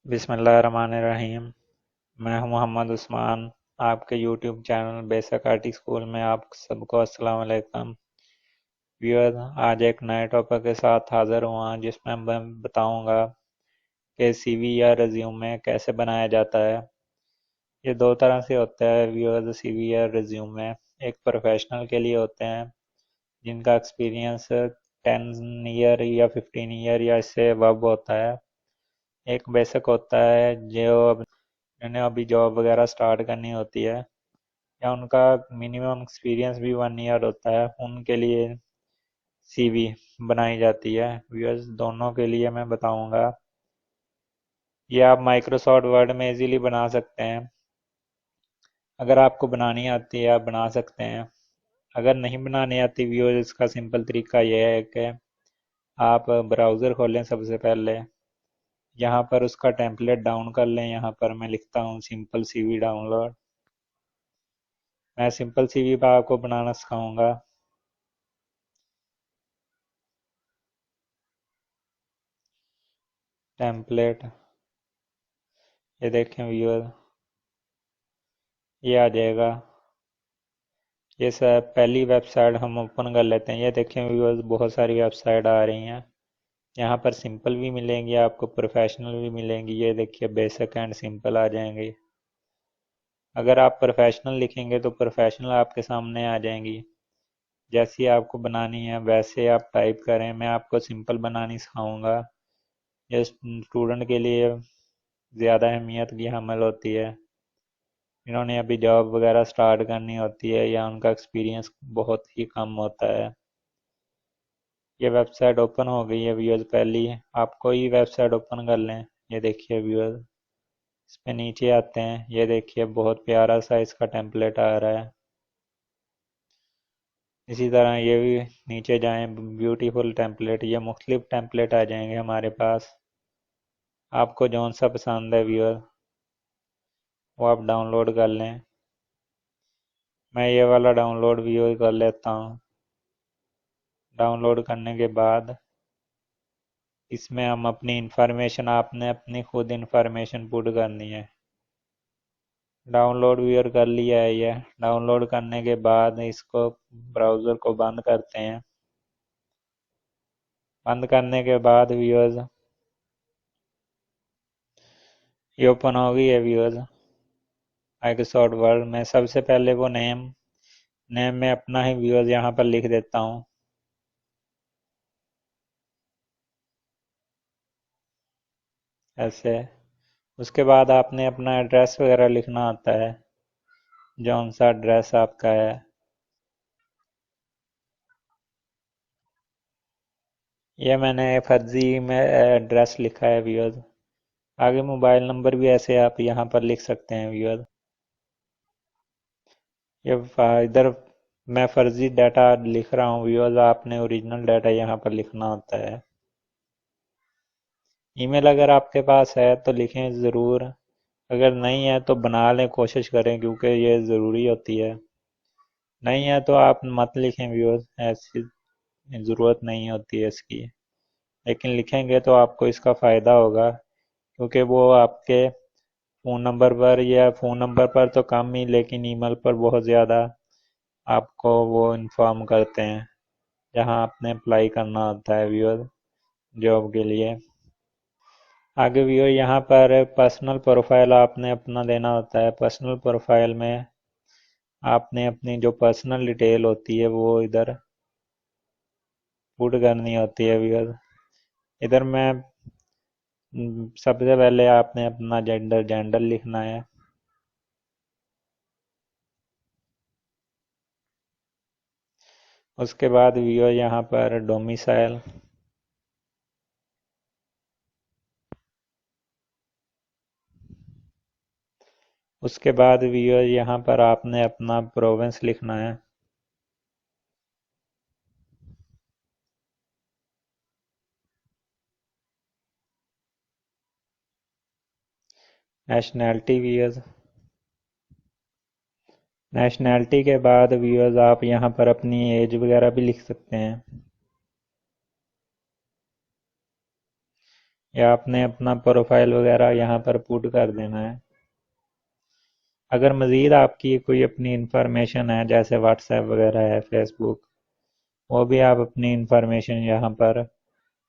बिस्मिल्लाहिर्रहमानिर्रहीम। मैं हूं मोहम्मद उस्मान। आपके YouTube channel Basic Arty School में आप सबको अस्सलाम वालेकुम। व्यूअर्स, आज एक नए टॉपिक के साथ हाज़िर हुआ जिसमें मैं बताऊंगा कि सीवी या रिज्यूमे कैसे बनाया जाता है। ये दो तरह से होता है व्यूअर्स, सीवी या रिज्यूमे। एक प्रोफेशनल के लिए होते हैं जिनका एक्सपीरियंस 10 ईयर या 15 ईयर या इससे अबव होता है। एक बेसिक होता है जो जिन्हें अभी जॉब वगैरह स्टार्ट करनी होती है या उनका मिनिमम एक्सपीरियंस भी 1 ईयर होता है, उनके लिए सीवी बनाई जाती है। व्यूअर्स, दोनों के लिए मैं बताऊंगा। ये आप माइक्रोसॉफ्ट वर्ड में इजीली बना सकते हैं। अगर आपको बनानी आती है आप बना सकते हैं। अगर नहीं बनानी आती व्यूअर्स, इसका सिंपल तरीका यह है कि आप ब्राउज़र खोलें सबसे पहले। यहाँ पर उसका टेम्पलेट डाउन कर लें। यहाँ पर मैं लिखता हूँ सिंपल सीवी डाउनलोड। मैं सिंपल सीवी पर आपको बनाना सिखाऊंगा। टेम्पलेट, ये देखें व्यूअर, ये आ जाएगा। ये सब पहली वेबसाइट हम ओपन कर लेते हैं। ये देखें व्यूअर्स, बहुत सारी वेबसाइट आ रही हैं। यहाँ पर सिंपल भी मिलेंगी आपको, प्रोफेशनल भी मिलेंगी। ये देखिए बेसिक एंड सिंपल आ जाएंगे। अगर आप प्रोफेशनल लिखेंगे तो प्रोफेशनल आपके सामने आ जाएंगी। जैसी आपको बनानी है वैसे आप टाइप करें। मैं आपको सिंपल बनानी सिखाऊंगा। ये स्टूडेंट के लिए ज़्यादा अहमियत की हमल होती है। इन्होंने अभी जॉब वगैरह स्टार्ट करनी होती है या उनका एक्सपीरियंस बहुत ही कम होता है। ये वेबसाइट ओपन हो गई है व्यूअर्स। पहली आप कोई वेबसाइट ओपन कर लें। ये देखिए व्यूअर्स, इस पे नीचे आते हैं। ये देखिए बहुत प्यारा सा इसका टेम्पलेट आ रहा है। इसी तरह ये भी नीचे जाएं, ब्यूटीफुल टेम्पलेट, ये मुख्तलिफ टेम्पलेट आ जाएंगे हमारे पास। आपको जौन सा पसंद है व्यूअर वो आप डाउनलोड कर लें। मैं ये वाला डाउनलोड व्यूअर कर लेता हूँ। डाउनलोड करने के बाद इसमें हम अपनी इंफॉर्मेशन, आपने अपनी खुद इंफॉर्मेशन पुट करनी है। डाउनलोड व्यूअर कर लिया है। ये डाउनलोड करने के बाद इसको, ब्राउज़र को बंद करते हैं। बंद करने के बाद व्यूअर्स, ये ओपन हो गई है व्यूअर्स माइक्रोसॉफ्ट वर्ड में। सबसे पहले वो नेम नेम में अपना ही व्यूअर्स यहाँ पर लिख देता हूँ, ऐसे। उसके बाद आपने अपना एड्रेस वगैरह लिखना होता है, जौन सा एड्रेस आपका है। ये मैंने फर्जी में एड्रेस लिखा है व्यूअर्स। आगे मोबाइल नंबर भी ऐसे आप यहाँ पर लिख सकते हैं व्यूअर्स। ये इधर मैं फर्जी डाटा लिख रहा हूँ व्यूअर्स, आपने ओरिजिनल डाटा यहाँ पर लिखना होता है। ईमेल अगर आपके पास है तो लिखें ज़रूर। अगर नहीं है तो बना लें, कोशिश करें, क्योंकि ये ज़रूरी होती है। नहीं है तो आप मत लिखें व्यूअर्स, ऐसी ज़रूरत नहीं होती है इसकी। लेकिन लिखेंगे तो आपको इसका फ़ायदा होगा, क्योंकि वो आपके फ़ोन नंबर पर तो कम ही, लेकिन ईमेल पर बहुत ज़्यादा आपको वो इन्फॉर्म करते हैं जहां आपने अप्लाई करना होता है व्यूअर, जॉब के लिए। आगे व्यूअर यहाँ पर पर्सनल प्रोफाइल आपने अपना देना होता है। पर्सनल प्रोफाइल में आपने अपनी जो पर्सनल डिटेल होती है वो इधर पुट करनी होती है व्यूअर। इधर मैं सबसे पहले आपने अपना जेंडर जेंडर लिखना है। उसके बाद व्यूअर यहाँ पर डोमिसाइल। उसके बाद व्यूअर यहाँ पर आपने अपना प्रोविंस लिखना है। नेशनैलिटी व्यूअर, नेशनैलिटी के बाद व्यूअर्स आप यहाँ पर अपनी एज वगैरह भी लिख सकते हैं। या आपने अपना प्रोफाइल वगैरह यहाँ पर पुट कर देना है। अगर मज़ीद आपकी कोई अपनी इंफॉर्मेशन है जैसे व्हाट्सएप वगैरह है, फेसबुक, वो भी आप अपनी इंफॉर्मेशन यहाँ पर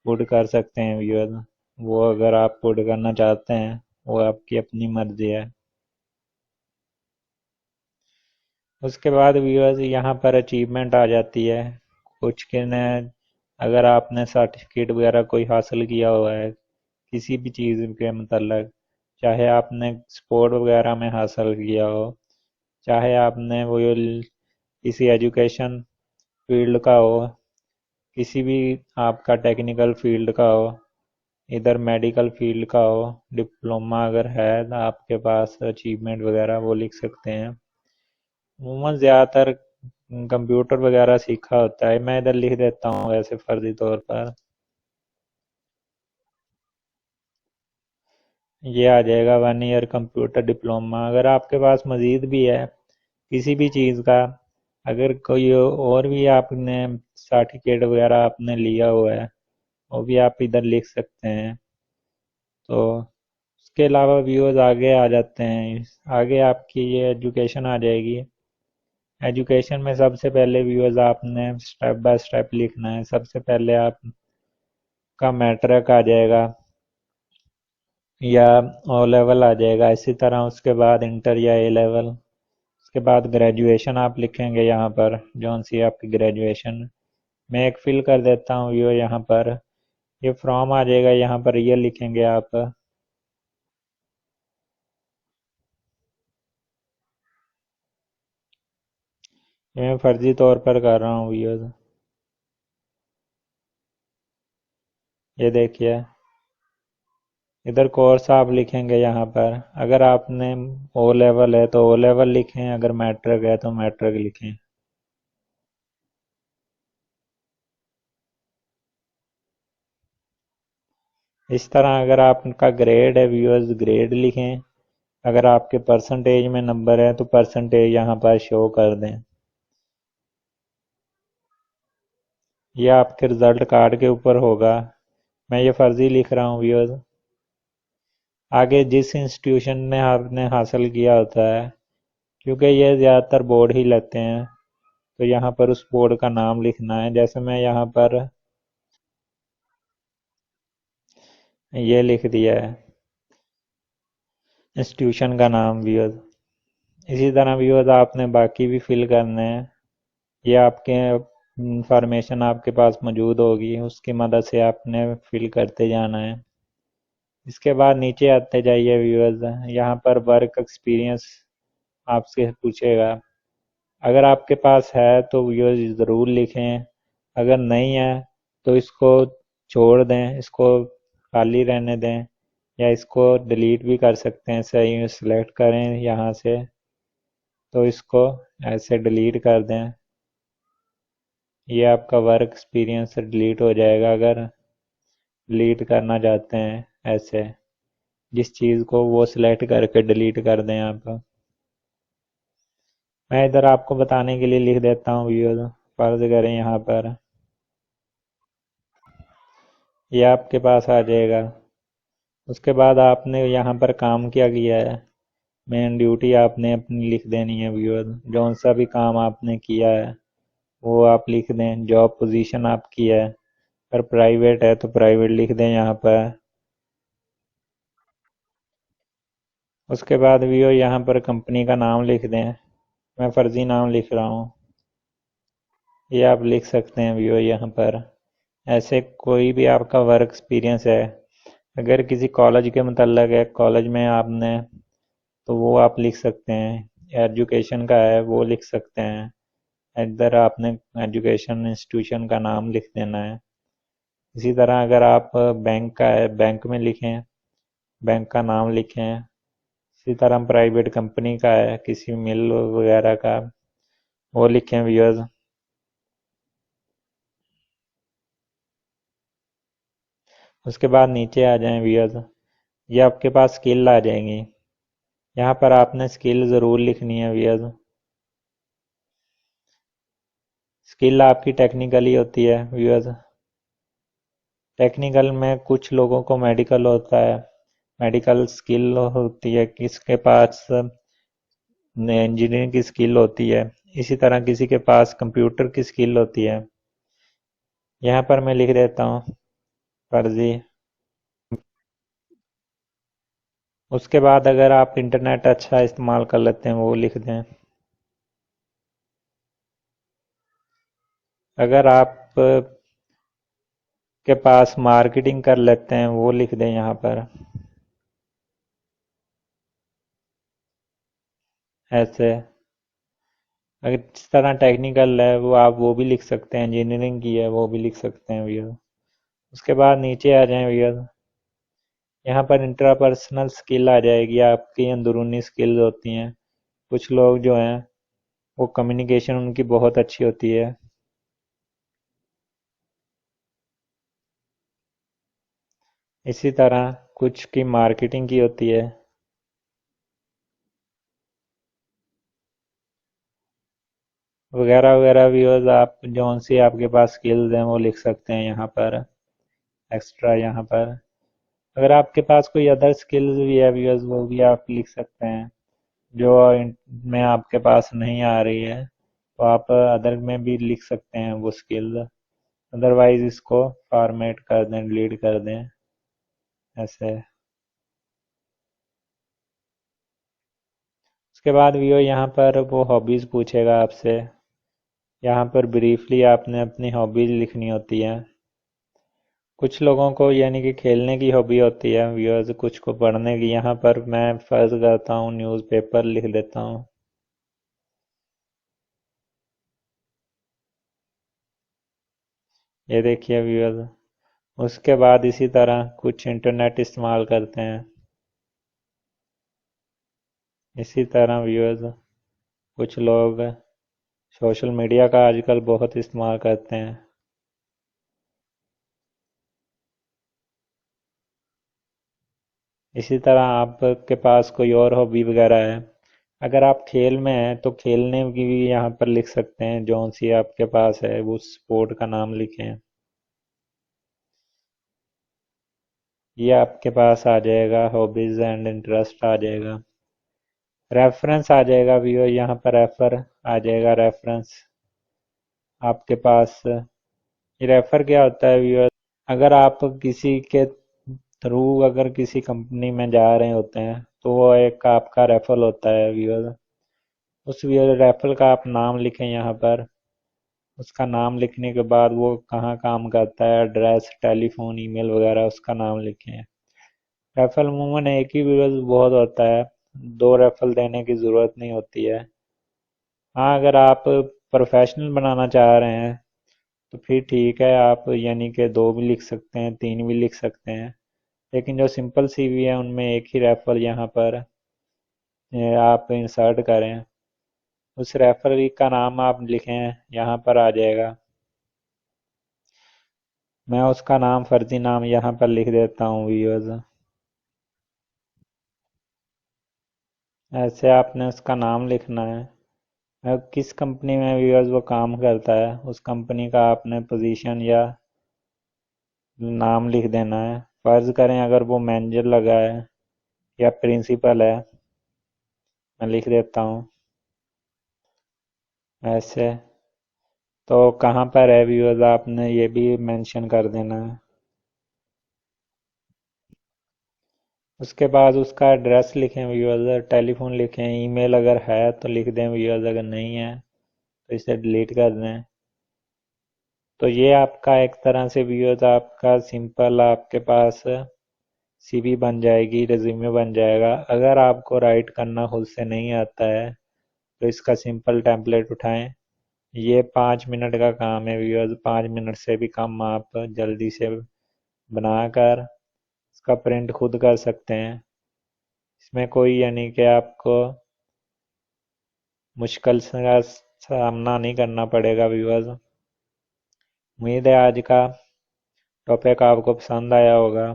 पुट कर सकते हैं व्यूअर। वो अगर आप पुट करना चाहते हैं वो आपकी अपनी मर्जी है। उसके बाद व्यूअर्स यहाँ पर अचीवमेंट आ जाती है कुछ के न। अगर आपने सर्टिफिकेट वगैरह कोई हासिल किया हुआ है किसी भी चीज़ के मतलब, चाहे आपने स्पोर्ट वगैरह में हासिल किया हो, चाहे आपने वो किसी एजुकेशन फील्ड का हो, किसी भी आपका टेक्निकल फील्ड का हो, इधर मेडिकल फील्ड का हो, डिप्लोमा अगर है तो आपके पास अचीवमेंट वगैरह वो लिख सकते हैं। उमूमन ज़्यादातर कंप्यूटर वगैरह सीखा होता है, मैं इधर लिख देता हूँ वैसे फर्जी तौर पर। ये आ जाएगा 1 ईयर कंप्यूटर डिप्लोमा। अगर आपके पास मज़ीद भी है किसी भी चीज़ का, अगर कोई और भी आपने सर्टिफिकेट वगैरह आपने लिया हुआ है वो भी आप इधर लिख सकते हैं। तो उसके अलावा व्यूअर्स आगे आ जाते हैं। आगे आपकी ये एजुकेशन आ जाएगी। एजुकेशन में सबसे पहले व्यूअर्स आपने स्टेप बाय स्टेप लिखना है। सबसे पहले आपका मैट्रिक आ जाएगा या ओ लेवल आ जाएगा, इसी तरह उसके बाद इंटर या ए लेवल। उसके बाद ग्रेजुएशन आप लिखेंगे यहाँ पर, जौन सी आपकी ग्रेजुएशन। मैं एक फिल कर देता हूँ व्यूअर यहाँ पर। ये फॉर्म आ जाएगा यहाँ पर, ये लिखेंगे आप। ये मैं फर्जी तौर पर कर रहा हूँ व्यूअर। ये देखिए इधर कोर्स आप लिखेंगे यहाँ पर। अगर आपने ओ लेवल है तो ओ लेवल लिखें, अगर मैट्रिक है तो मैट्रिक लिखें। इस तरह अगर आपका ग्रेड है व्यूअर्स, ग्रेड लिखें। अगर आपके परसेंटेज में नंबर है तो परसेंटेज यहाँ पर शो कर दें। ये आपके रिजल्ट कार्ड के ऊपर होगा। मैं ये फर्जी लिख रहा हूँ व्यूअर्स। आगे जिस इंस्टीट्यूशन में आपने हासिल किया होता है, क्योंकि ये ज़्यादातर बोर्ड ही लेते हैं, तो यहाँ पर उस बोर्ड का नाम लिखना है। जैसे मैं यहाँ पर ये लिख दिया है इंस्टीट्यूशन का नाम व्यूअर्स। इसी तरह व्यूअर्स आपने बाकी भी फिल करने हैं। ये आपके इंफॉर्मेशन आपके पास मौजूद होगी, उसकी मदद से आपने फिल करते जाना है। इसके बाद नीचे आते जाइए व्यूअर्स। यहाँ पर वर्क एक्सपीरियंस आपसे पूछेगा। अगर आपके पास है तो व्यूअर्स ज़रूर लिखें, अगर नहीं है तो इसको छोड़ दें, इसको खाली रहने दें, या इसको डिलीट भी कर सकते हैं। सही सिलेक्ट करें यहाँ से तो इसको ऐसे डिलीट कर दें। ये आपका वर्क एक्सपीरियंस डिलीट हो जाएगा अगर डिलीट करना चाहते हैं। ऐसे जिस चीज़ को वो सिलेक्ट करके डिलीट कर दें आप। मैं इधर आपको बताने के लिए लिख देता हूँ व्यूअर। फर्ज करें यहाँ पर ये आपके पास आ जाएगा। उसके बाद आपने यहाँ पर काम क्या किया है, मेन ड्यूटी आपने अपनी लिख देनी है व्यूअर। जौन सा भी काम आपने किया है वो आप लिख दें। जॉब पोजीशन आपकी है, अगर प्राइवेट है तो प्राइवेट लिख दें यहाँ पर। उसके बाद भी वो यहाँ पर कंपनी का नाम लिख दें। मैं फर्जी नाम लिख रहा हूँ, ये आप लिख सकते हैं व्यूअर यहाँ पर। ऐसे कोई भी आपका वर्क एक्सपीरियंस है, अगर किसी कॉलेज के मतलब है, कॉलेज में आपने, तो वो आप लिख सकते हैं। एजुकेशन का है वो लिख सकते हैं। इधर आपने एजुकेशन इंस्टीट्यूशन का नाम लिख देना है। इसी तरह अगर आप बैंक का है, बैंक में लिखें, बैंक का नाम लिखें। इसी तरह प्राइवेट कंपनी का है, किसी मिल वगैरह का, वो लिखें व्यूअर्स। उसके बाद नीचे आ जाएं व्यूअर्स। ये आपके पास स्किल आ जाएंगी। यहाँ पर आपने स्किल ज़रूर लिखनी है व्यूअर्स। स्किल आपकी टेक्निकली होती है व्यूअर्स। टेक्निकल में कुछ लोगों को मेडिकल होता है, मेडिकल स्किल होती है, किसके पास इंजीनियरिंग की स्किल होती है, इसी तरह किसी के पास कंप्यूटर की स्किल होती है। यहाँ पर मैं लिख देता हूँ फर्जी। उसके बाद अगर आप इंटरनेट अच्छा इस्तेमाल कर लेते हैं वो लिख दें। अगर आप के पास मार्केटिंग कर लेते हैं वो लिख दें यहाँ पर। ऐसे अगर जिस तरह टेक्निकल है वो आप वो भी लिख सकते हैं, इंजीनियरिंग की है वो भी लिख सकते हैं भैया। उसके बाद नीचे आ जाएं भैया, यहाँ पर इंट्रापर्सनल स्किल आ जाएगी, आपकी अंदरूनी स्किल्स होती हैं। कुछ लोग जो हैं वो कम्युनिकेशन उनकी बहुत अच्छी होती है। इसी तरह कुछ की मार्केटिंग की होती है, वगैरह वगैरह व्यूअर्स। आप जौन सी आपके पास स्किल्स हैं वो लिख सकते हैं यहाँ पर एक्स्ट्रा। यहाँ पर अगर आपके पास कोई अदर स्किल्स भी है व्यूअर्स वो भी आप लिख सकते हैं, जो में आपके पास नहीं आ रही है तो आप अदर में भी लिख सकते हैं वो स्किल्स। अदरवाइज इसको फॉर्मेट कर दें, डिलीट कर दें ऐसे। उसके बाद भी यहाँ पर वो हॉबीज़ पूछेगा आपसे। यहाँ पर ब्रीफली आपने अपनी हॉबीज़ लिखनी होती है। कुछ लोगों को यानी कि खेलने की हॉबी होती है व्यूअर्स, कुछ को पढ़ने की। यहाँ पर मैं फर्ज करता हूँ न्यूज़पेपर लिख देता हूँ। ये देखिए व्यूअर्स। उसके बाद इसी तरह कुछ इंटरनेट इस्तेमाल करते हैं। इसी तरह व्यूअर्स कुछ लोग सोशल मीडिया का आजकल बहुत इस्तेमाल करते हैं। इसी तरह आपके पास कोई और हॉबी वगैरह है, अगर आप खेल में हैं तो खेलने की भी यहाँ पर लिख सकते हैं, जौन सी आपके पास है उस स्पोर्ट का नाम लिखें। ये आपके पास आ जाएगा, हॉबीज एंड इंटरेस्ट आ जाएगा। रेफरेंस आ जाएगा व्यूअर, यहाँ पर रेफर आ जाएगा, रेफरेंस आपके पास। ये रेफर क्या होता है व्यूअर, अगर आप किसी के थ्रू अगर किसी कंपनी में जा रहे होते हैं तो वो एक आपका रेफरल होता है व्यूअर। उस व्यूअर रेफरल का आप नाम लिखें यहाँ पर। उसका नाम लिखने के बाद वो कहाँ काम करता है, एड्रेस, टेलीफोन, ईमेल वगैरह उसका नाम लिखें। रेफरल अमूमन एक ही व्यूअर बहुत होता है, दो रेफरल देने की ज़रूरत नहीं होती है। हाँ अगर आप प्रोफेशनल बनाना चाह रहे हैं तो फिर ठीक है, आप यानी कि दो भी लिख सकते हैं, तीन भी लिख सकते हैं। लेकिन जो सिंपल सीवी है उनमें एक ही रेफरल यहाँ पर आप इंसर्ट करें। उस रेफरल का नाम आप लिखें, यहाँ पर आ जाएगा। मैं उसका नाम फर्जी नाम यहाँ पर लिख देता हूँ व्यूअर्स। ऐसे आपने उसका नाम लिखना है। अब किस कंपनी में व्यूअर्स वो काम करता है उस कंपनी का आपने पोजीशन या नाम लिख देना है। फर्ज करें अगर वो मैनेजर लगा है या प्रिंसिपल है, मैं लिख देता हूँ ऐसे। तो कहाँ पर है व्यूअर्स आपने ये भी मेंशन कर देना है। उसके बाद उसका एड्रेस लिखें व्यूअर्स, टेलीफोन लिखें, ईमेल अगर है तो लिख दें व्यूअर्स, अगर नहीं है तो इसे डिलीट कर दें। तो ये आपका एक तरह से व्यूअर्स आपका सिंपल आपके पास सीवी बन जाएगी, रिज्यूमे बन जाएगा। अगर आपको राइट करना खुद से नहीं आता है तो इसका सिंपल टेम्पलेट उठाएं। ये 5 मिनट का काम है व्यूअर्स, 5 मिनट से भी कम आप जल्दी से बनाकर इसका प्रिंट खुद कर सकते हैं। इसमें कोई यानी कि आपको मुश्किल का सामना नहीं करना पड़ेगा व्यूअर्स। उम्मीद है आज का टॉपिक आपको पसंद आया होगा।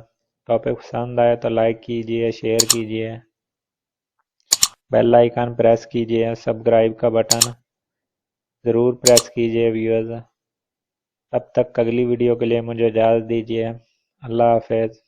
टॉपिक पसंद आया तो लाइक कीजिए, शेयर कीजिए, बेल आइकन प्रेस कीजिए, सब्सक्राइब का बटन ज़रूर प्रेस कीजिए व्यूअर्स। तब तक अगली वीडियो के लिए मुझे इजाज़त दीजिए। अल्लाह हाफिज।